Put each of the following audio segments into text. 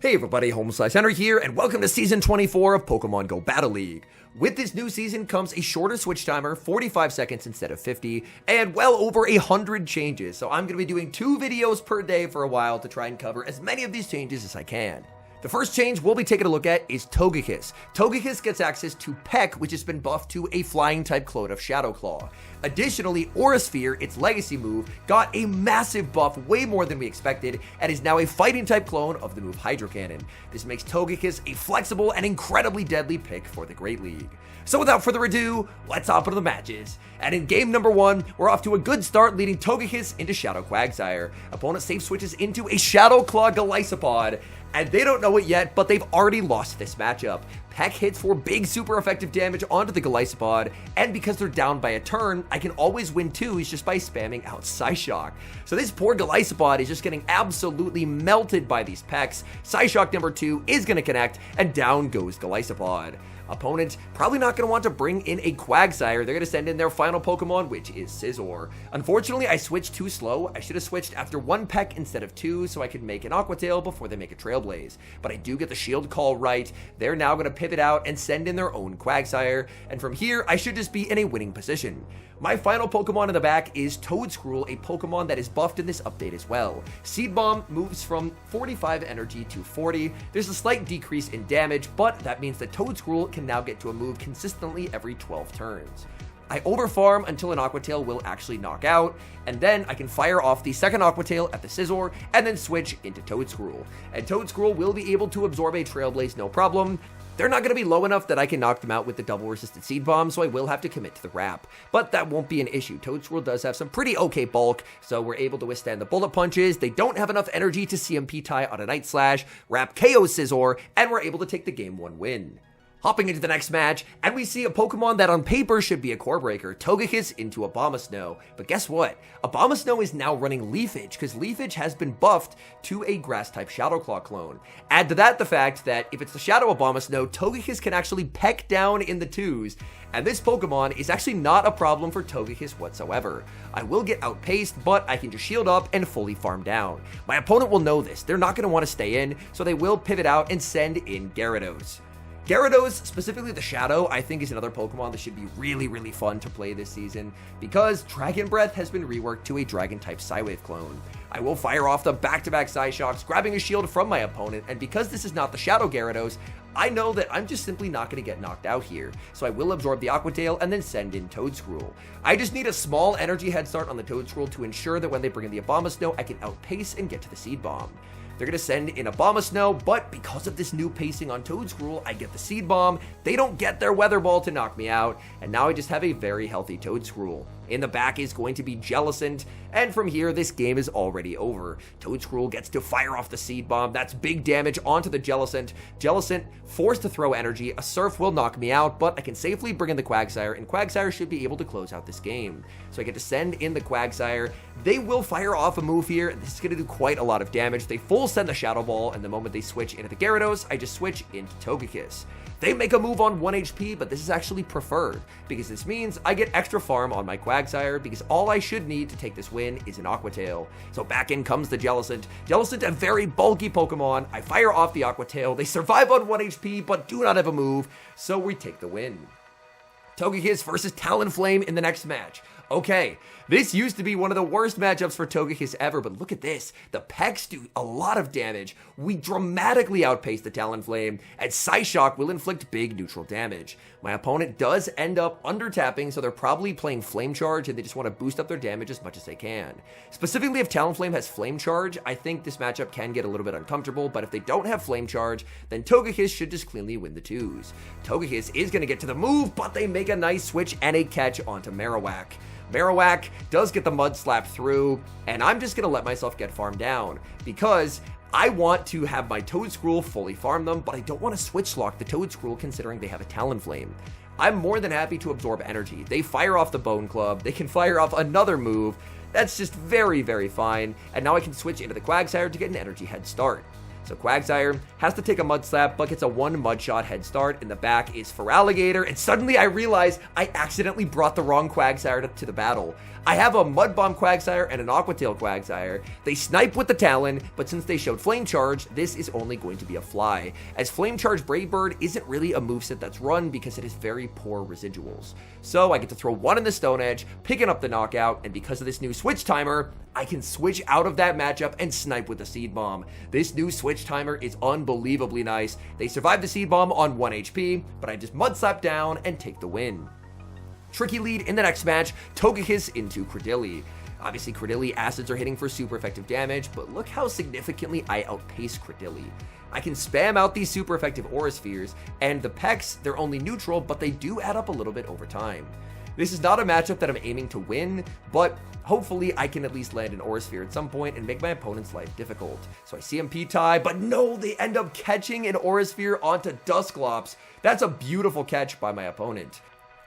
Hey everybody, HomeSliceHenry here, and welcome to Season 24 of Pokemon Go Battle League. With this new season comes a shorter switch timer, 45 seconds instead of 50, and well over 100 changes, so I'm going to be doing 2 videos per day for a while to try and cover as many of these changes as I can. The first change we'll be taking a look at is Togekiss. Togekiss gets access to Peck, which has been buffed to a flying-type clone of Shadow Claw. Additionally, Aura Sphere, its legacy move, got a massive buff, way more than we expected, and is now a fighting-type clone of the move Hydro Cannon. This makes Togekiss a flexible and incredibly deadly pick for the Great League. So without further ado, let's hop into the matches. And in game number 1, we're off to a good start, leading Togekiss into Shadow Quagsire. Opponent safe switches into a Shadow Claw Golisopod, and they don't know it yet, but they've already lost this matchup. Peck hits for big super effective damage onto the Golisopod, and because they're down by a turn, I can always win 2s just by spamming out Psyshock. So this poor Golisopod is just getting absolutely melted by these Pecks. Psyshock number 2 is going to connect, and down goes Golisopod. Opponent probably not going to want to bring in a Quagsire. They're going to send in their final Pokemon, which is Scizor. Unfortunately, I switched too slow. I should have switched after 1 Peck instead of 2 so I could make an Aqua Tail before they make a Trailblaze. But I do get the shield call right. They're now going to pivot out and send in their own Quagsire. And from here, I should just be in a winning position. My final Pokemon in the back is Toedscruel, a Pokemon that is buffed in this update as well. Seed Bomb moves from 45 energy to 40. There's a slight decrease in damage, but that means that Toedscruel can now get to a move consistently every 12 turns. I overfarm until an Aqua Tail will actually knock out, and then I can fire off the second Aqua Tail at the Scizor, and then switch into Toedscruel. And Toedscruel will be able to absorb a Trailblaze no problem. They're not going to be low enough that I can knock them out with the double resisted Seed Bomb, so I will have to commit to the Wrap. But that won't be an issue. Toedscruel does have some pretty okay bulk, so we're able to withstand the bullet punches. They don't have enough energy to CMP tie on a Night Slash, Wrap KO Scizor, and we're able to take the game 1 win. Hopping into the next match, and we see a Pokemon that on paper should be a core breaker, Togekiss into Abomasnow. But guess what? Abomasnow is now running Leafage, because Leafage has been buffed to a Grass-type Shadow Claw clone. Add to that the fact that if it's the Shadow Abomasnow, Togekiss can actually peck down in the 2s, and this Pokemon is actually not a problem for Togekiss whatsoever. I will get outpaced, but I can just shield up and fully farm down. My opponent will know this. They're not going to want to stay in, so they will pivot out and send in Gyarados. Gyarados, specifically the Shadow, I think is another Pokemon that should be really fun to play this season because Dragon Breath has been reworked to a Dragon-type Psywave clone. I will fire off the back-to-back Psyshocks, grabbing a shield from my opponent, and because this is not the Shadow Gyarados, I know that I'm just simply not going to get knocked out here, so I will absorb the Aqua Tail and then send in Toedscruel. I just need a small energy head start on the Toedscruel to ensure that when they bring in the Abomasnow, I can outpace and get to the Seed Bomb. They're going to send in Abomasnow, but because of this new pacing on Toedscruel, I get the Seed Bomb. They don't get their Weather Ball to knock me out, and now I just have a very healthy Toedscruel. In the back is going to be Jellicent, and from here, this game is already over. Toedscruel gets to fire off the Seed Bomb. That's big damage onto the Jellicent. Jellicent forced to throw energy. A Surf will knock me out, but I can safely bring in the Quagsire, and Quagsire should be able to close out this game. So I get to send in the Quagsire. They will fire off a move here, and this is going to do quite a lot of damage. They full send the Shadow Ball, and the moment they switch into the Gyarados, I just switch into Togekiss. They make a move on 1 HP, but this is actually preferred, because this means I get extra farm on my Quagsire, because all I should need to take this win is an Aqua Tail. So back in comes the Jellicent. Jellicent, a very bulky Pokemon. I fire off the Aqua Tail. They survive on 1 HP, but do not have a move, so we take the win. Togekiss versus Talonflame in the next match. Okay, this used to be one of the worst matchups for Togekiss ever, but look at this. The Pecks do a lot of damage. We dramatically outpace the Talonflame, and Psyshock will inflict big neutral damage. My opponent does end up under-tapping, so they're probably playing Flame Charge, and they just want to boost up their damage as much as they can. Specifically, if Talonflame has Flame Charge, I think this matchup can get a little bit uncomfortable, but if they don't have Flame Charge, then Togekiss should just cleanly win the 2s. Togekiss is going to get to the move, but they make a nice switch and a catch onto Marowak. Marowak does get the Mud Slap through, and I'm just going to let myself get farmed down, because I want to have my Toedscruel fully farm them, but I don't want to switch lock the Toedscruel considering they have a Talonflame. I'm more than happy to absorb energy. They fire off the Bone Club, they can fire off another move. That's just very fine, and now I can switch into the Quagsire to get an energy head start. So Quagsire has to take a Mud Slap, but gets a 1 Mud Shot head start. In the back is Feraligatr, and suddenly I realize I accidentally brought the wrong Quagsire to the battle. I have a Mud Bomb Quagsire and an Aqua Tail Quagsire. They snipe with the Talon, but since they showed Flame Charge, this is only going to be a fly, as Flame Charge Brave Bird isn't really a moveset that's run because it has very poor residuals. So I get to throw 1 in the Stone Edge, picking up the knockout, and because of this new switch timer, I can switch out of that matchup and snipe with the Seed Bomb. This new switch timer is unbelievably nice. They survive the Seed Bomb on 1 HP, but I just Mud Slap down and take the win. Tricky lead in the next match, Togekiss into Credilli. Obviously, Credilli acids are hitting for super effective damage, but look how significantly I outpace Credilli. I can spam out these super effective Aura Spheres, and the Pecks, they're only neutral, but they do add up a little bit over time. This is not a matchup that I'm aiming to win, but hopefully I can at least land an Aura Sphere at some point and make my opponent's life difficult. So I CMP tie, but no, they end up catching an Aura Sphere onto Dusclops. That's a beautiful catch by my opponent.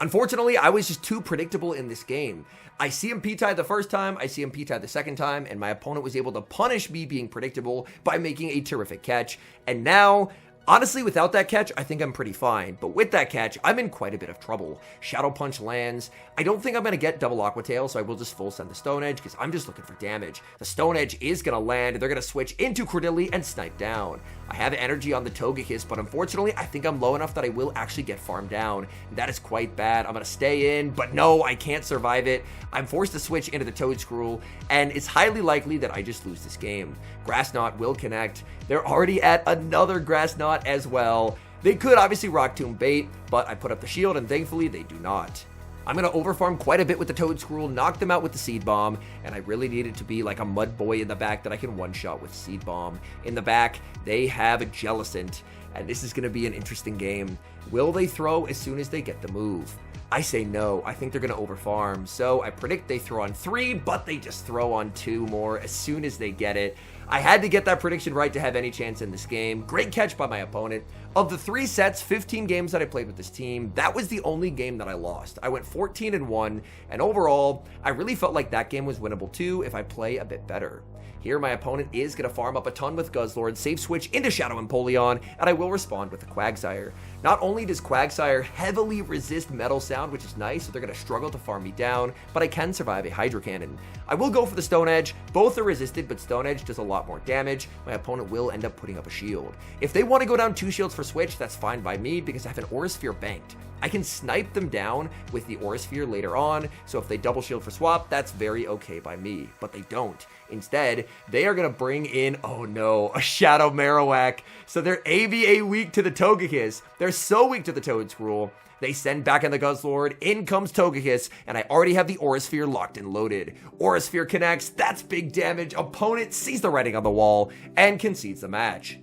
Unfortunately, I was just too predictable in this game. I CMP tied the first time, I CMP tied the second time, and my opponent was able to punish me being predictable by making a terrific catch. And now, honestly, without that catch, I think I'm pretty fine. But with that catch, I'm in quite a bit of trouble. Shadow Punch lands. I don't think I'm going to get double Aqua Tail, so I will just full send the Stone Edge because I'm just looking for damage. The Stone Edge is going to land. They're going to switch into Credilli and snipe down. I have energy on the Togekiss, but unfortunately, I think I'm low enough that I will actually get farmed down. That is quite bad. I'm going to stay in, but no, I can't survive it. I'm forced to switch into the Toedscruel, and it's highly likely that I just lose this game. Grass Knot will connect. They're already at another Grass Knot as well. They could obviously Rock Tomb bait, but I put up the shield, and thankfully, they do not. I'm going to overfarm quite a bit with the Toedscruel, knock them out with the Seed Bomb, and I really need it to be like a Mud Boy in the back that I can one-shot with Seed Bomb. In the back, they have a Jellicent, and this is going to be an interesting game. Will they throw as soon as they get the move? I say no. I think they're going to overfarm, so I predict they throw on 3, but they just throw on 2 more as soon as they get it. I had to get that prediction right to have any chance in this game. Great catch by my opponent. Of the 3 sets, 15 games that I played with this team, that was the only game that I lost. I went 14-1, and overall, I really felt like that game was winnable too if I play a bit better. Here, my opponent is going to farm up a ton with Guzzlord, safe switch into Shadow Empoleon, and I will respond with the Quagsire. Not only does Quagsire heavily resist Metal Sound, which is nice, so they're going to struggle to farm me down, but I can survive a Hydro Cannon. I will go for the Stone Edge. Both are resisted, but Stone Edge does a lot more damage. My opponent will end up putting up a shield. If they want to go down 2 shields for switch, that's fine by me because I have an Aura Sphere banked. I can snipe them down with the Aura Sphere later on, so if they double shield for swap, that's very okay by me, but they don't. Instead, they are going to bring in, oh no, a Shadow Marowak. So they're ABA weak to the Togekiss. They're so weak to the Toedscruel. They send back in the Guzzlord, in comes Togekiss, and I already have the Aura Sphere locked and loaded. Aura Sphere connects, that's big damage. Opponent sees the writing on the wall and concedes the match.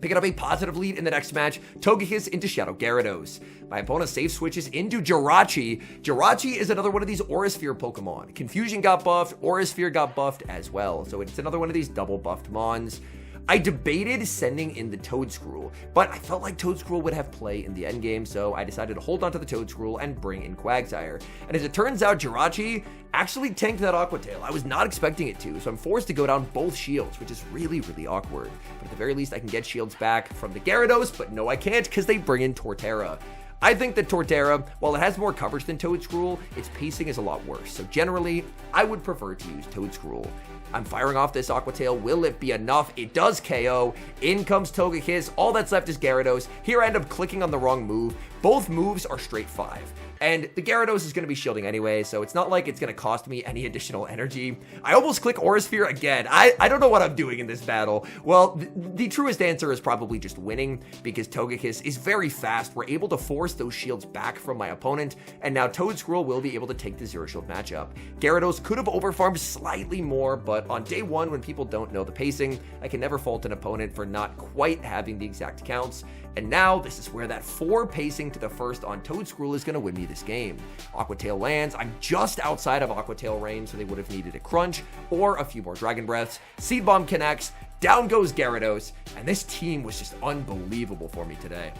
Picking up a positive lead in the next match, Togekiss into Shadow Gyarados. My opponent safe switches into Jirachi. Jirachi is another one of these Aura Sphere Pokemon. Confusion got buffed, Aura Sphere got buffed as well, so it's another one of these double buffed mons. I debated sending in the Toedscruel, but I felt like Toedscruel would have play in the endgame, so I decided to hold on to the Toedscruel and bring in Quagsire. And as it turns out, Jirachi actually tanked that Aqua Tail. I was not expecting it to, so I'm forced to go down both shields, which is really, really awkward. But at the very least, I can get shields back from the Gyarados, but no, I can't because they bring in Torterra. I think that Torterra, while it has more coverage than Toedscruel, its pacing is a lot worse. So generally, I would prefer to use Toedscruel. I'm firing off this Aqua Tail. Will it be enough? It does KO. In comes Togekiss. All that's left is Gyarados. Here I end up clicking on the wrong move. Both moves are straight 5. And the Gyarados is going to be shielding anyway, so it's not like it's going to cost me any additional energy. I almost click Aura Sphere again. I don't know what I'm doing in this battle. Well, the truest answer is probably just winning, because Togekiss is very fast. We're able to force those shields back from my opponent, and now Toedscruel will be able to take the Zero Shield matchup. Gyarados could have overfarmed slightly more, but on day 1, when people don't know the pacing, I can never fault an opponent for not quite having the exact counts. And now, this is where that 4 pacing to the first on Toedscruel is going to win me this game. Aqua Tail lands. I'm just outside of Aqua Tail range, so they would have needed a Crunch or a few more Dragon Breaths. Seed Bomb connects. Down goes Gyarados. And this team was just unbelievable for me today.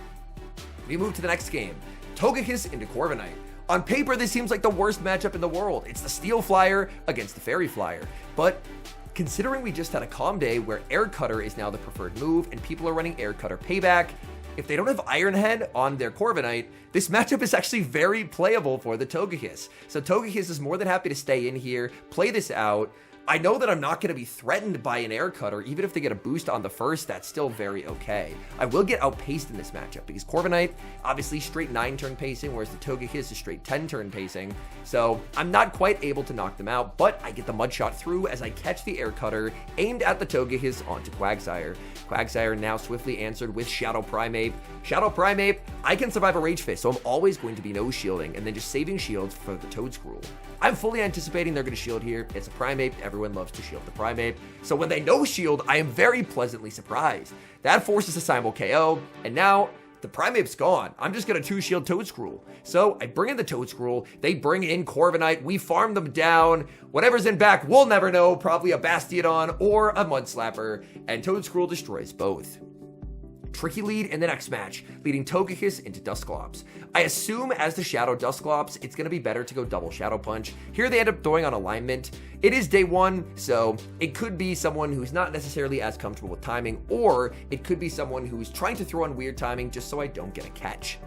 We move to the next game. Togekiss into Corviknight. On paper, this seems like the worst matchup in the world. It's the Steel Flyer against the Fairy Flyer. But considering we just had a calm day where Air Cutter is now the preferred move and people are running Air Cutter Payback, if they don't have Iron Head on their Corviknight, this matchup is actually very playable for the Togekiss. So Togekiss is more than happy to stay in here, play this out. I know that I'm not going to be threatened by an Air Cutter. Even if they get a boost on the first, that's still very okay. I will get outpaced in this matchup because Corviknight, obviously straight 9-turn pacing, whereas the Togekiss is straight 10-turn pacing. So I'm not quite able to knock them out, but I get the Mud Shot through as I catch the Air Cutter aimed at the Togekiss onto Quagsire. Quagsire now swiftly answered with Shadow Primeape. Shadow Primeape, I can survive a Rage Fist, so I'm always going to be no shielding and then just saving shields for the Toedscruel. I'm fully anticipating they're going to shield here. It's a Primeape. Everyone loves to shield the Primeape. So when they no shield, I am very pleasantly surprised. That forces a Simul KO, and now the Primeape's gone. I'm just going to 2-shield Toedscruel. So I bring in the Toedscruel. They bring in Corviknight. We farm them down. Whatever's in back, we'll never know. Probably a Bastiodon or a Mudslapper, and Toedscruel destroys both. Tricky lead in the next match, leading Togekiss into Dusclops. I assume as the Shadow Dusclops, it's going to be better to go double Shadow Punch. Here they end up throwing on alignment. It is day one, so it could be someone who's not necessarily as comfortable with timing, or it could be someone who's trying to throw on weird timing just so I don't get a catch.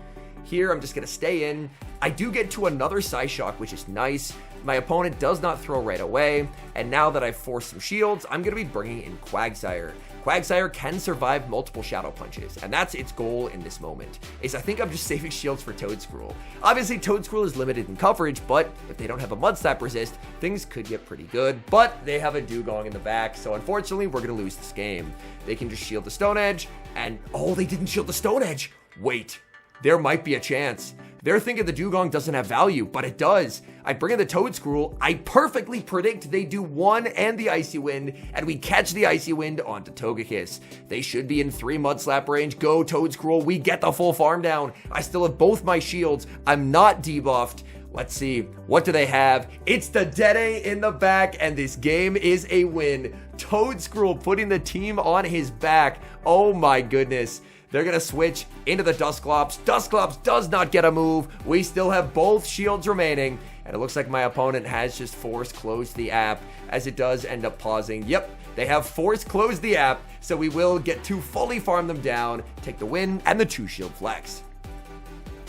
Here, I'm just going to stay in. I do get to another Psyshock, which is nice. My opponent does not throw right away, and now that I've forced some shields, I'm going to be bringing in Quagsire. Quagsire can survive multiple Shadow Punches, and that's its goal in this moment, is I think I'm just saving shields for Toedscruel. Obviously, Toedscruel is limited in coverage, but if they don't have a Mud Slap resist, things could get pretty good, but they have a Dugong in the back, so unfortunately, we're going to lose this game. They can just shield the Stone Edge, and oh, they didn't shield the Stone Edge! Wait, there might be a chance. They're thinking the Dugong doesn't have value, but it does. I bring in the Toedscruel. I perfectly predict they do one and the Icy Wind, and we catch the Icy Wind onto Togekiss. They should be in 3 Mud Slap range. Go, Toedscruel. We get the full farm down. I still have both my shields. I'm not debuffed. Let's see. What do they have? It's the Dede in the back, and this game is a win. Toedscruel putting the team on his back. Oh my goodness. They're going to switch into the Dusclops. Dusclops does not get a move. We still have both shields remaining. And it looks like my opponent has just force closed the app, as it does end up pausing. Yep, they have force closed the app, so we will get to fully farm them down, take the win, and the 2-shield flex.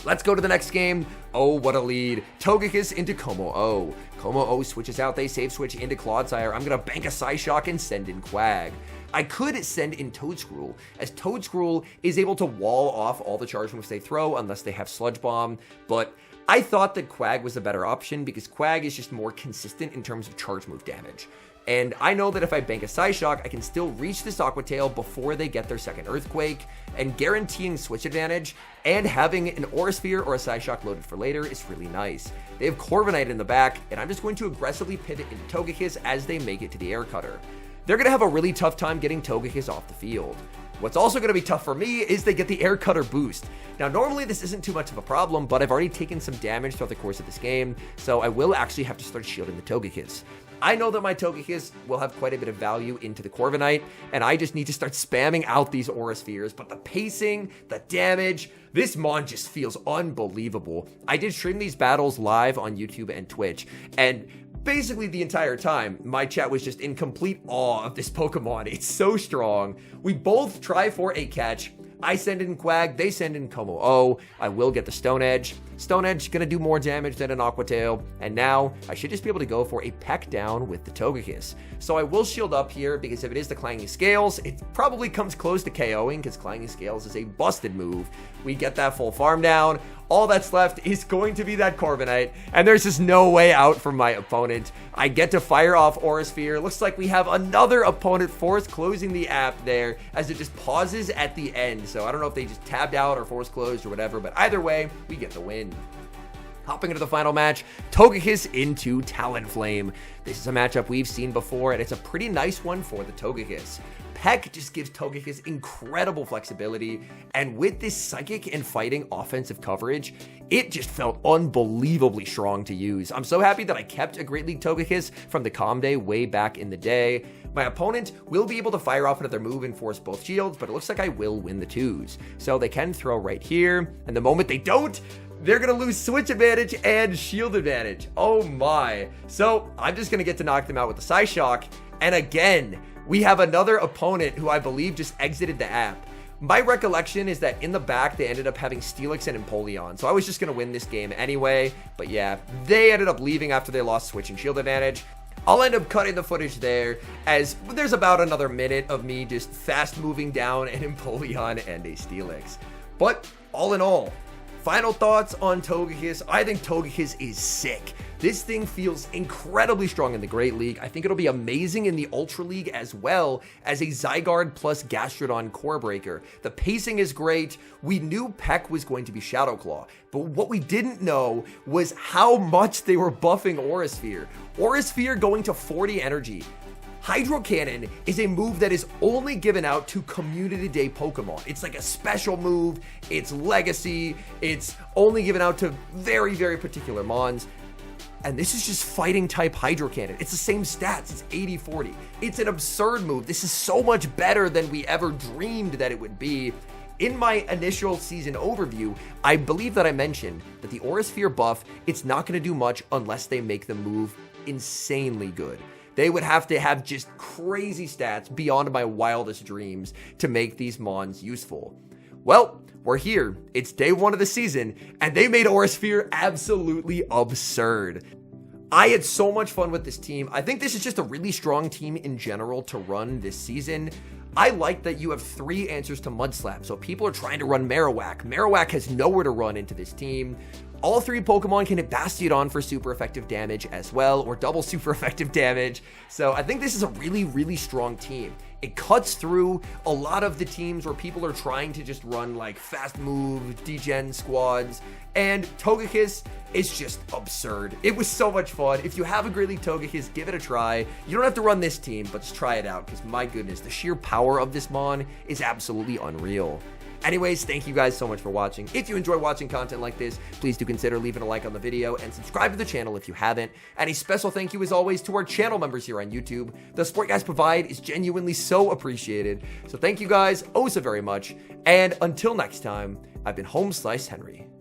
Let's go to the next game. Oh, what a lead. Togekiss into Como-O. Como-O switches out. They save switch into Clodsire. I'm going to bank a Psyshock and send in Quag. I could send in Toedscruel, as Toedscruel is able to wall off all the charge moves they throw unless they have Sludge Bomb, but I thought that Quag was a better option because Quag is just more consistent in terms of charge move damage. And I know that if I bank a Psyshock, I can still reach this Aqua Tail before they get their second Earthquake, and guaranteeing switch advantage and having an Aura Sphere or a Psyshock loaded for later is really nice. They have Corviknight in the back, and I'm just going to aggressively pivot into Togekiss as they make it to the Air Cutter. They're going to have a really tough time getting Togekiss off the field. What's also going to be tough for me is they get the Air Cutter boost. Now, normally this isn't too much of a problem, but I've already taken some damage throughout the course of this game, so I will actually have to start shielding the Togekiss. I know that my Togekiss will have quite a bit of value into the Corviknight, and I just need to start spamming out these Aura Spheres, but the pacing, the damage, this Mon just feels unbelievable. I did stream these battles live on YouTube and Twitch, and basically the entire time, my chat was just in complete awe of this Pokemon. It's so strong. We both try for a catch. I send in Quag, they send in Como-O. I will get the Stone Edge. Stone Edge gonna do more damage than an Aqua Tail, and now I should just be able to go for a peck down with the Togekiss. So I will shield up here because if it is the Clanging Scales, it probably comes close to KOing because Clanging Scales is a busted move. We get that full farm down. All that's left is going to be that Corviknight, and there's just no way out for my opponent. I get to fire off Aura Sphere. Looks like we have another opponent force closing the app there as it just pauses at the end. So I don't know if they just tabbed out or force closed or whatever, but either way, we get the win. Hopping into the final match, Togekiss into Talonflame. This is a matchup we've seen before, and it's a pretty nice one for the Togekiss. Peck just gives Togekiss incredible flexibility, and with this Psychic and Fighting offensive coverage, it just felt unbelievably strong to use. I'm so happy that I kept a Great League Togekiss from the Calm Day way back in the day. My opponent will be able to fire off another move and force both shields, but it looks like I will win the twos. So they can throw right here, and the moment they don't, they're going to lose switch advantage and shield advantage. Oh my. So I'm just going to get to knock them out with the Psyshock. And again, we have another opponent who I believe just exited the app. My recollection is that in the back, they ended up having Steelix and Empoleon. So I was just going to win this game anyway. But yeah, they ended up leaving after they lost Switch and Shield advantage. I'll end up cutting the footage there, as there's about another minute of me just fast moving down an Empoleon and a Steelix. But all in all, final thoughts on Togekiss. I think Togekiss is sick. This thing feels incredibly strong in the Great League. I think it'll be amazing in the Ultra League as well as a Zygarde plus Gastrodon core breaker. The pacing is great. We knew Peck was going to be Shadow Claw, but what we didn't know was how much they were buffing Aura Sphere. Aura Sphere going to 40 energy. Hydro Cannon is a move that is only given out to Community Day Pokemon. It's like a special move. It's legacy. It's only given out to very, very particular Mons. And this is just fighting type Hydro Cannon. It's the same stats. It's 80-40. It's an absurd move. This is so much better than we ever dreamed that it would be. In my initial season overview, I believe that I mentioned that the Aura Sphere buff, it's not going to do much unless they make the move insanely good. They would have to have just crazy stats beyond my wildest dreams to make these Mons useful. Well, we're here. It's day 1 of the season, and they made Aura Sphere absolutely absurd. I had so much fun with this team. I think this is just a really strong team in general to run this season. I like that you have 3 answers to Mudslap, so people are trying to run Marowak. Marowak has nowhere to run into this team. All 3 Pokemon can hit Bastiodon for super effective damage as well, or double super effective damage. So I think this is a really, really strong team. It cuts through a lot of the teams where people are trying to just run like fast move, degen squads, and Togekiss is just absurd. It was so much fun. If you have a Great League Togekiss, give it a try. You don't have to run this team, but just try it out, because my goodness, the sheer power of this Mon is absolutely unreal. Anyways, thank you guys so much for watching. If you enjoy watching content like this, please do consider leaving a like on the video and subscribe to the channel if you haven't. And a special thank you as always to our channel members here on YouTube. The support you guys provide is genuinely so appreciated. So thank you guys oh so very much. And until next time, I've been HomeSliceHenry.